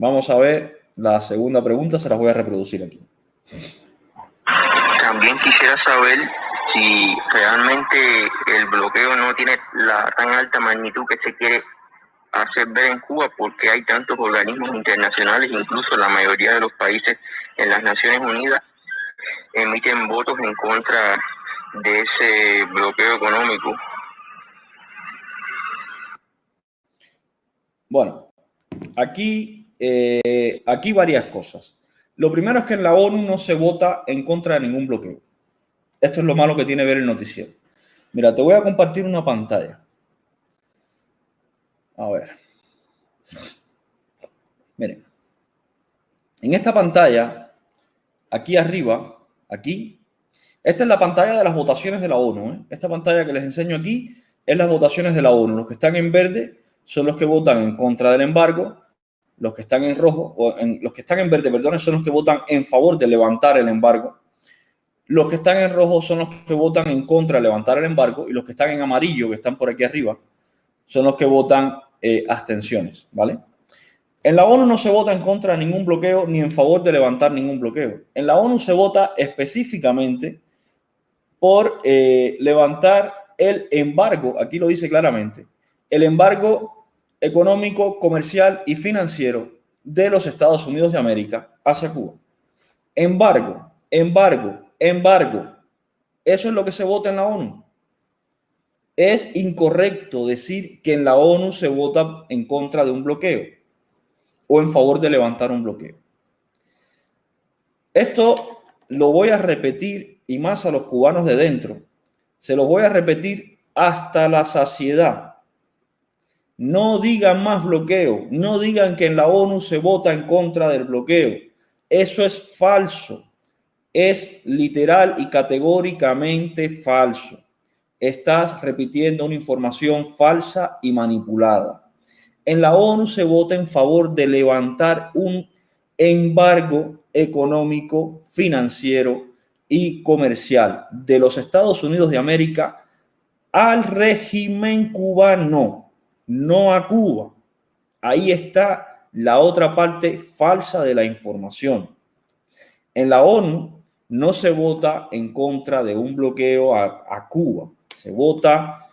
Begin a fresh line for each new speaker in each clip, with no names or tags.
Vamos a ver la segunda pregunta, se las voy a reproducir aquí.
También quisiera saber si realmente el bloqueo no tiene la tan alta magnitud que se quiere hacer ver en Cuba, porque hay tantos organismos internacionales, incluso la mayoría de los países en las Naciones Unidas emiten votos en contra de ese bloqueo económico.
Bueno, aquí varias cosas. Lo primero es que en la ONU no se vota en contra de ningún bloqueo. Esto es lo malo que tiene ver el noticiero. Mira, te voy a compartir una pantalla. A ver. Miren. En esta pantalla, aquí arriba, aquí, esta es la pantalla de las votaciones de la ONU, ¿eh? Esta pantalla que les enseño aquí es las votaciones de la ONU. Los que están en verde son los que votan en contra del embargo. Los que están en rojo, los que están en verde, perdón, son los que votan en favor de levantar el embargo. Los que están en rojo son los que votan en contra de levantar el embargo. Y los que están en amarillo, que están por aquí arriba, son los que votan abstenciones, ¿vale? En la ONU no se vota en contra de ningún bloqueo ni en favor de levantar ningún bloqueo. En la ONU se vota específicamente por levantar el embargo, aquí lo dice claramente, el embargo económico, comercial y financiero de los Estados Unidos de América hacia Cuba. Embargo, embargo, embargo. Eso es lo que se vota en la ONU. Es incorrecto decir que en la ONU se vota en contra de un bloqueo o en favor de levantar un bloqueo. Esto lo voy a repetir, y más a los cubanos de dentro. Se los voy a repetir hasta la saciedad. No digan más bloqueo. No digan que en la ONU se vota en contra del bloqueo. Eso es falso. Es literal y categóricamente falso. Estás repitiendo una información falsa y manipulada. En la ONU se vota en favor de levantar un embargo económico, financiero y comercial de los Estados Unidos de América al régimen cubano, no a Cuba. Ahí está la otra parte falsa de la información. En la ONU no se vota en contra de un bloqueo a Cuba, se vota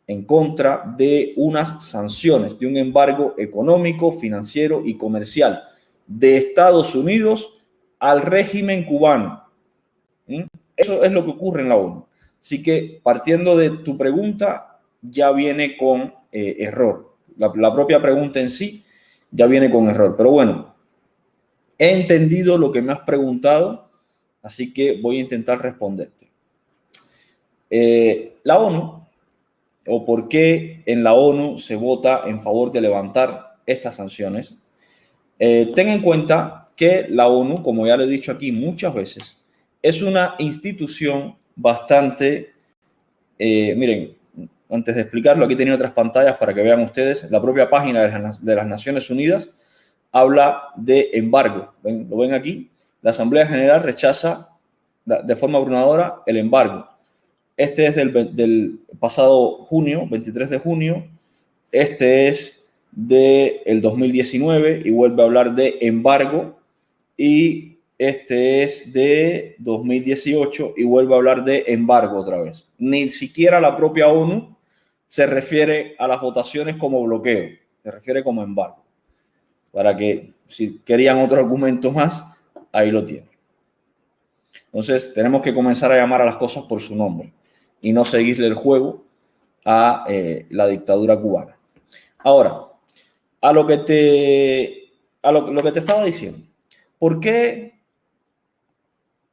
en contra de unas sanciones, de un embargo económico, financiero y comercial de Estados Unidos al régimen cubano. Eso es lo que ocurre en la ONU. Así que partiendo de tu pregunta, ya viene con error. La propia pregunta en sí ya viene con error. Pero bueno, he entendido lo que me has preguntado, así que voy a intentar responderte. La ONU, o por qué en la ONU se vota en favor de levantar estas sanciones, ten en cuenta que la ONU, como ya lo he dicho aquí muchas veces, es una institución bastante, miren, antes de explicarlo, aquí tenía otras pantallas para que vean ustedes, la propia página de las Naciones Unidas habla de embargo. ¿Ven? ¿Lo ven aquí? La Asamblea General rechaza de forma abrumadora el embargo. Este es del pasado junio, 23 de junio. Este es del 2019 y vuelve a hablar de embargo. Y este es de 2018 y vuelve a hablar de embargo otra vez. Ni siquiera la propia ONU se refiere a las votaciones como bloqueo, se refiere como embargo. Para que si querían otro argumento más, ahí lo tienen. Entonces tenemos que comenzar a llamar a las cosas por su nombre y no seguirle el juego a la dictadura cubana. Ahora, a lo que te estaba diciendo. ¿Por qué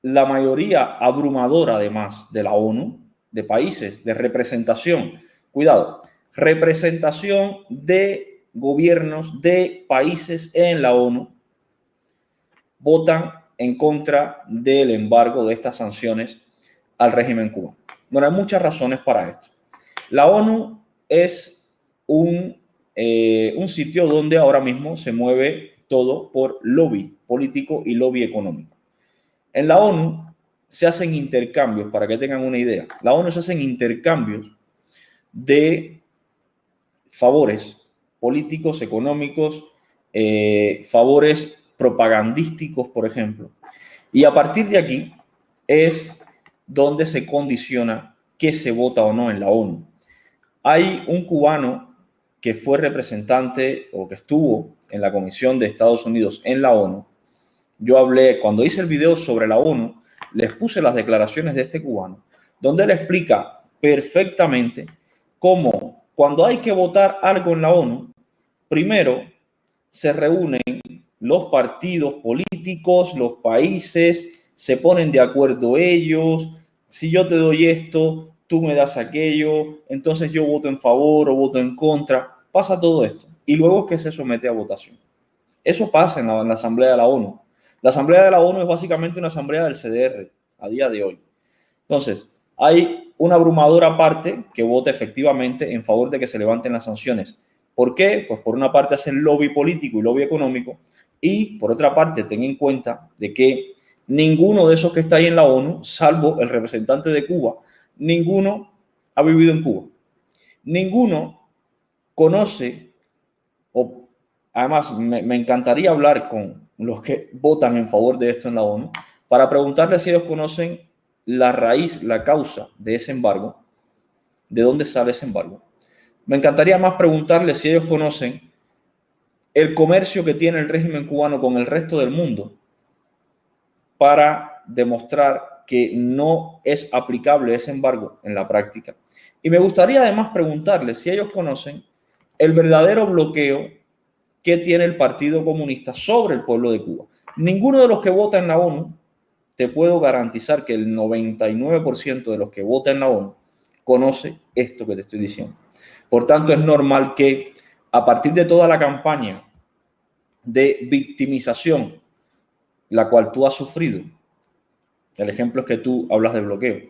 la mayoría abrumadora, además, de la ONU, de países, de representación, cuidado, representación de gobiernos de países en la ONU, votan en contra del embargo de estas sanciones al régimen cubano? Bueno, hay muchas razones para esto. La ONU es un sitio donde ahora mismo se mueve todo por lobby político y lobby económico. En la ONU se hacen intercambios, para que tengan una idea. La ONU se hacen intercambios de favores políticos, económicos favores propagandísticos, por ejemplo. Y a partir de aquí es donde se condiciona qué se vota o no en la ONU. Hay un cubano que fue representante o que estuvo en la Comisión de Estados Unidos en la ONU. Yo hablé, cuando hice el video sobre la ONU, les puse las declaraciones de este cubano, donde él explica perfectamente cómo cuando hay que votar algo en la ONU, primero se reúnen los partidos políticos, los países, se ponen de acuerdo ellos. Si yo te doy esto, tú me das aquello, entonces yo voto en favor o voto en contra. Pasa todo esto. Y luego es que se somete a votación. Eso pasa en la Asamblea de la ONU. La Asamblea de la ONU es básicamente una asamblea del CDR a día de hoy. Entonces, hay una abrumadora parte que vota efectivamente en favor de que se levanten las sanciones. ¿Por qué? Pues por una parte hacen lobby político y lobby económico, y por otra parte ten en cuenta de que ninguno de esos que está ahí en la ONU, salvo el representante de Cuba, ninguno ha vivido en Cuba. Ninguno conoce, o además me encantaría hablar con los que votan en favor de esto en la ONU para preguntarles si ellos conocen la raíz, la causa de ese embargo, de dónde sale ese embargo. Me encantaría más preguntarles si ellos conocen el comercio que tiene el régimen cubano con el resto del mundo para demostrar que no es aplicable ese embargo en la práctica. Y me gustaría además preguntarles si ellos conocen el verdadero bloqueo que tiene el Partido Comunista sobre el pueblo de Cuba. Ninguno de los que vota en la ONU, te puedo garantizar que el 99% de los que votan en la ONU conoce esto que te estoy diciendo. Por tanto, es normal que a partir de toda la campaña de victimización, la cual tú has sufrido, el ejemplo es que tú hablas de bloqueo,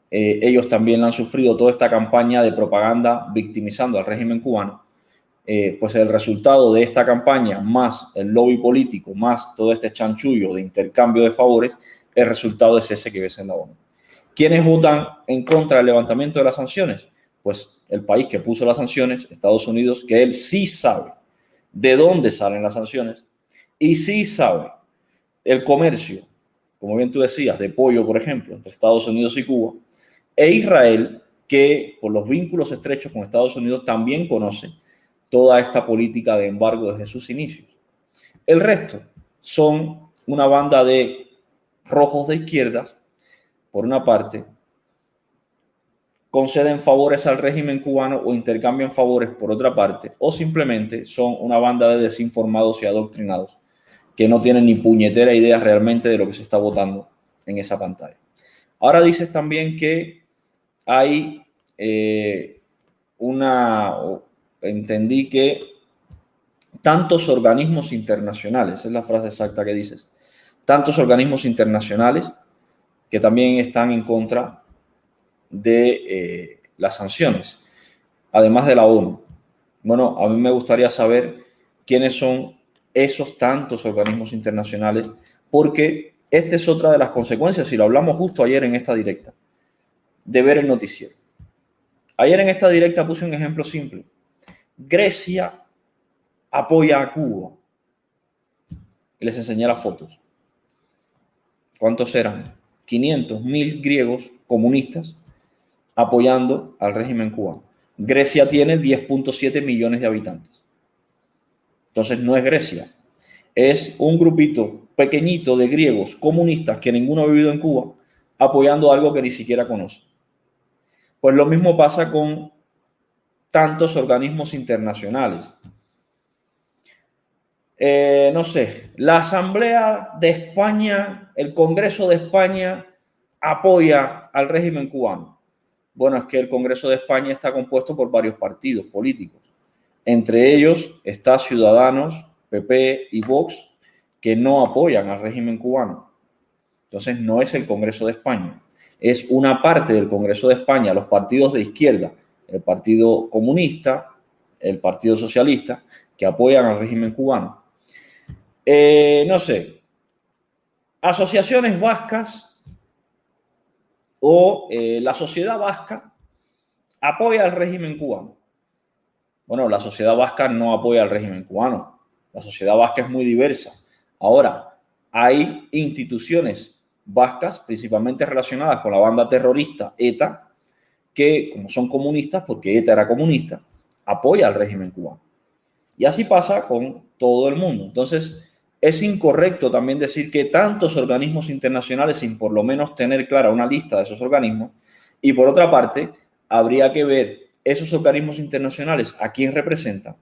ellos también han sufrido toda esta campaña de propaganda victimizando al régimen cubano. Pues el resultado de esta campaña, más el lobby político, más todo este chanchullo de intercambio de favores, el resultado es ese que ves en la ONU. ¿Quiénes votan en contra del levantamiento de las sanciones? Pues el país que puso las sanciones, Estados Unidos, que él sí sabe de dónde salen las sanciones y sí sabe el comercio, como bien tú decías, de pollo, por ejemplo, entre Estados Unidos y Cuba, e Israel, que por los vínculos estrechos con Estados Unidos también conoce toda esta política de embargo desde sus inicios. El resto son una banda de rojos de izquierdas, por una parte, conceden favores al régimen cubano o intercambian favores por otra parte, o simplemente son una banda de desinformados y adoctrinados que no tienen ni puñetera idea realmente de lo que se está votando en esa pantalla. Ahora dices también que hay entendí que tantos organismos internacionales, es la frase exacta que dices, tantos organismos internacionales que también están en contra de las sanciones, además de la ONU. Bueno, a mí me gustaría saber quiénes son esos tantos organismos internacionales, porque esta es otra de las consecuencias, y lo hablamos justo ayer en esta directa, de ver el noticiero. Ayer en esta directa puse un ejemplo simple. Grecia apoya a Cuba. Y les enseñé las fotos. ¿Cuántos eran? 500, 1000 griegos comunistas apoyando al régimen cubano. Grecia tiene 10.7 millones de habitantes. Entonces no es Grecia. Es un grupito pequeñito de griegos comunistas que ninguno ha vivido en Cuba apoyando algo que ni siquiera conoce. Pues lo mismo pasa con tantos organismos internacionales. No sé, la Asamblea de España, el Congreso de España apoya al régimen cubano. Bueno, es que el Congreso de España está compuesto por varios partidos políticos. Entre ellos está Ciudadanos, PP y Vox, que no apoyan al régimen cubano. Entonces no es el Congreso de España, es una parte del Congreso de España, los partidos de izquierda, el Partido Comunista, el Partido Socialista, que apoyan al régimen cubano. No sé, asociaciones vascas o la sociedad vasca apoya al régimen cubano. Bueno, la sociedad vasca no apoya al régimen cubano, La sociedad vasca es muy diversa. Ahora, hay instituciones vascas, principalmente relacionadas con la banda terrorista ETA, que, como son comunistas, porque ETA era comunista, apoya al régimen cubano. Y así pasa con todo el mundo. Entonces, es incorrecto también decir que tantos organismos internacionales, sin por lo menos tener clara una lista de esos organismos, y por otra parte, habría que ver esos organismos internacionales a quién representan,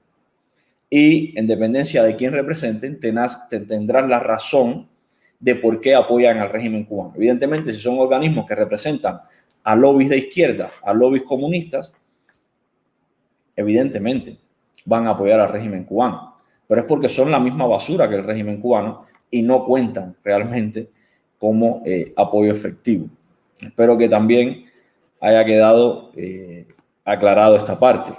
y en dependencia de quién representen, tendrás la razón de por qué apoyan al régimen cubano. Evidentemente, si son organismos que representan a lobbies de izquierda, a lobbies comunistas, evidentemente van a apoyar al régimen cubano. Pero es porque son la misma basura que el régimen cubano y no cuentan realmente como apoyo efectivo. Espero que también haya quedado aclarado esta parte.